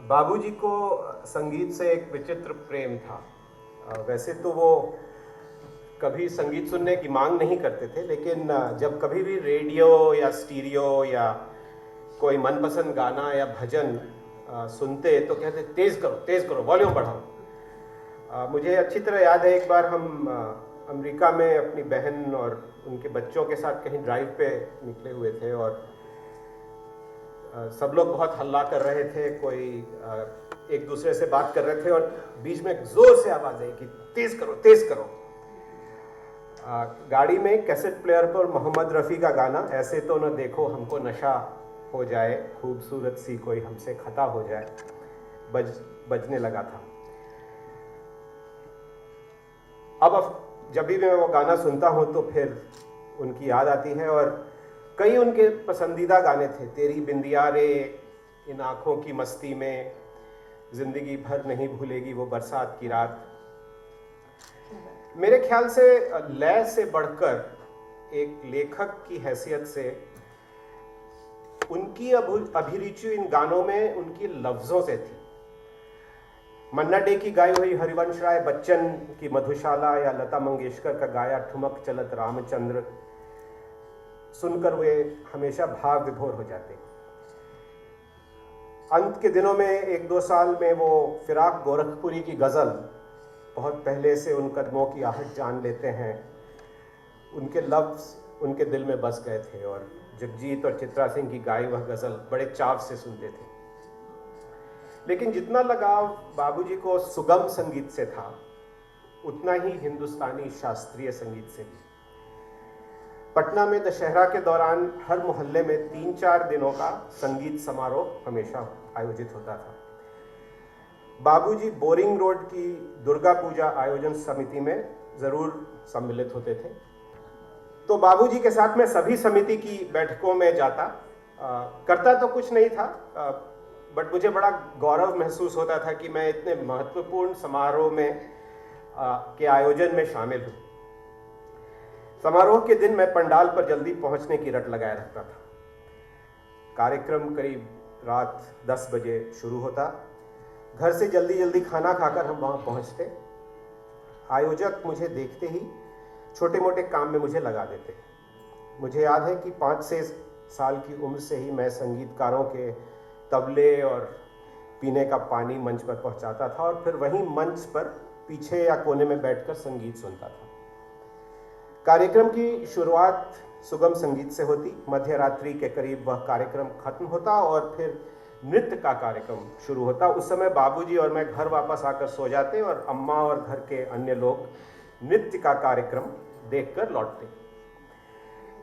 बाबूजी को संगीत से एक विचित्र प्रेम था। वैसे तो वो कभी संगीत सुनने की मांग नहीं करते थे, लेकिन जब कभी भी रेडियो या स्टीरियो या कोई मनपसंद गाना या भजन सुनते तो कहते तेज़ करो, वॉल्यूम बढ़ाओ। मुझे अच्छी तरह याद है, एक बार हम अमेरिका में अपनी बहन और उनके बच्चों के साथ कहीं ड्राइव पे निकले हुए थे और सब लोग बहुत हल्ला कर रहे थे, कोई एक दूसरे से बात कर रहे थे और बीच में जोर से आवाज आई कि तेज करो। गाड़ी में कैसेट प्लेयर पर मोहम्मद रफ़ी का गाना ऐसे तो न देखो हमको नशा हो जाए, खूबसूरत सी कोई हमसे खता हो जाए बजने लगा था। अब जब भी मैं वो गाना सुनता हूँ तो फिर उनकी याद आती है और कई उनके पसंदीदा गाने थे। तेरी बिंदिया रे, इन आँखों की मस्ती में, जिंदगी भर नहीं भूलेगी वो बरसात की रात। मेरे ख्याल से लय से बढ़कर एक लेखक की हैसियत से उनकी अभिरुचि इन गानों में उनकी लफ्जों से थी। मन्ना डे की गाई हुई हरिवंश राय बच्चन की मधुशाला या लता मंगेशकर का गाया ठुमक चलत रामचंद्र सुनकर वे हमेशा भाव विभोर हो जाते। अंत के दिनों में 1-2 साल में वो फिराक गोरखपुरी की गज़ल बहुत पहले से उन कदमों की आहट जान लेते हैं, उनके लफ्ज़ उनके दिल में बस गए थे और जगजीत और चित्रा सिंह की गाई वह गज़ल बड़े चाव से सुनते थे। लेकिन जितना लगाव बाबूजी को सुगम संगीत से था, उतना ही हिंदुस्तानी शास्त्रीय संगीत से भी। पटना में दशहरा के दौरान हर मोहल्ले में 3-4 दिनों का संगीत समारोह हमेशा आयोजित होता था। बाबूजी बोरिंग रोड की दुर्गा पूजा आयोजन समिति में ज़रूर सम्मिलित होते थे, तो बाबूजी के साथ मैं सभी समिति की बैठकों में जाता। करता तो कुछ नहीं था, बट मुझे बड़ा गौरव महसूस होता था कि मैं इतने महत्वपूर्ण समारोह में के आयोजन में शामिल हूँ। समारोह के दिन मैं पंडाल पर जल्दी पहुंचने की रट लगाए रखता था। कार्यक्रम करीब रात 10 बजे शुरू होता। घर से जल्दी खाना खाकर हम वहां पहुंचते। आयोजक मुझे देखते ही छोटे मोटे काम में मुझे लगा देते। मुझे याद है कि 5-6 साल की उम्र से ही मैं संगीतकारों के तबले और पीने का पानी मंच पर पहुंचाता था और फिर वहीं मंच पर पीछे या कोने में बैठकर संगीत सुनता था। कार्यक्रम की शुरुआत सुगम संगीत से होती। मध्य रात्रि के करीब वह कार्यक्रम खत्म होता और फिर नृत्य का कार्यक्रम शुरू होता। उस समय बाबूजी और मैं घर वापस आकर सो जाते और अम्मा और घर के अन्य लोग नृत्य का कार्यक्रम देखकर लौटते।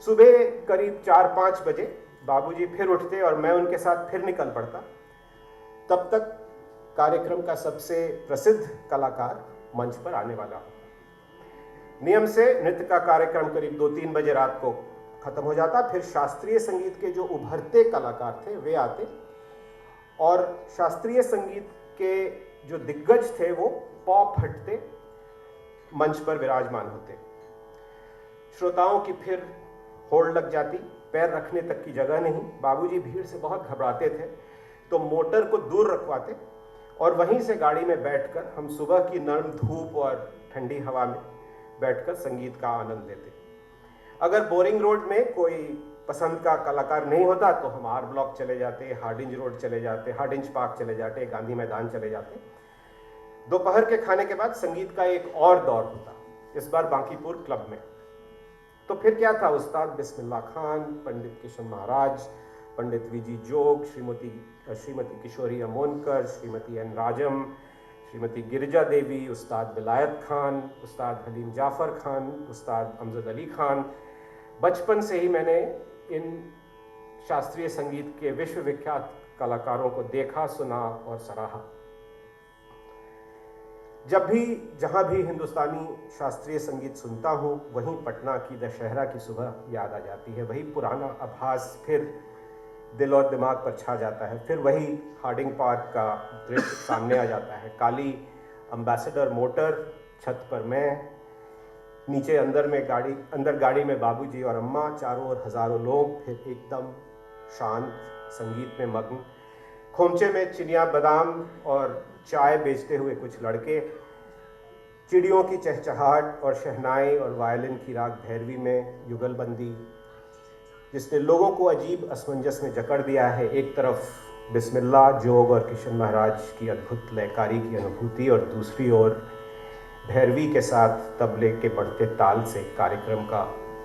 सुबह करीब 4-5 बजे बाबूजी फिर उठते और मैं उनके साथ फिर निकल पड़ता। तब तक कार्यक्रम का सबसे प्रसिद्ध कलाकार मंच पर आने वाला होता। नियम से नृत्य का कार्यक्रम करीब 2-3 बजे रात को खत्म हो जाता। फिर शास्त्रीय संगीत के जो उभरते कलाकार थे वे आते और शास्त्रीय संगीत के जो दिग्गज थे वो पॉप हटते मंच पर विराजमान होते। श्रोताओं की फिर होड़ लग जाती, पैर रखने तक की जगह नहीं। बाबूजी भीड़ से बहुत घबराते थे तो मोटर को दूर रखवाते और वहीं से गाड़ी में बैठकर हम सुबह की नर्म धूप और ठंडी हवा में बैठकर संगीत का आनंद लेते। अगर बोरिंग रोड में कोई पसंद का कलाकार नहीं होता तो हम आर ब्लॉक चले जाते, हार्डिंज रोड चले जाते, हार्डिंज पार्क चले जाते, गांधी मैदान चले जाते। दोपहर के खाने के बाद संगीत का एक और दौर होता, इस बार बांकीपुर क्लब में। तो फिर क्या था, उस्ताद बिस्मिल्लाह खान, पंडित किशन महाराज, पंडित वीजी जोग, श्रीमती किशोरी अमोनकर, श्रीमती एन राजम, श्रीमती गिरिजा देवी, उस्ताद विलायत खान, उस्ताद हलीम जाफ़र खान, उस्ताद अमजद अली खान। बचपन से ही मैंने इन शास्त्रीय संगीत के विश्व विख्यात कलाकारों को देखा, सुना और सराहा। जब भी जहाँ भी हिंदुस्तानी शास्त्रीय संगीत सुनता हूँ वहीं पटना की दशहरा की सुबह याद आ जाती है। वही पुराना आभास फिर दिल और दिमाग पर छा जाता है। फिर वही हार्डिंग पार्क का दृश्य सामने आ जाता है। काली अम्बेसडर मोटर, छत पर मैं, नीचे अंदर गाड़ी में बाबूजी और अम्मा, चारों ओर हजारों लोग, फिर एकदम शांत संगीत में मग्न। खोमचे में चिनिया बादाम और चाय बेचते हुए कुछ लड़के, चिड़ियों की चहचहाट और शहनाई और वायलिन की राग भैरवी में युगलबंदी, जिसने लोगों को अजीब असमंजस में जकड़ दिया है। एक तरफ बिस्मिल्लाह, जोग और किशन महाराज की अद्भुत लयकारी की अनुभूति, और दूसरी ओर भैरवी के साथ तबले के बढ़ते ताल से कार्यक्रम का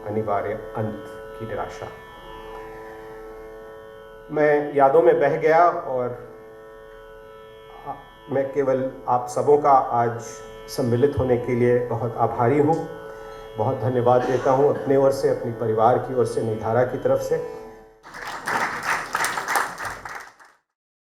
अनिवार्य अंत की निराशा। मैं यादों में बह गया और मैं केवल आप सबों का आज सम्मिलित होने के लिए बहुत आभारी हूँ। बहुत धन्यवाद देता हूँ अपने ओर से, अपनी परिवार की ओर से, निधारा की तरफ से।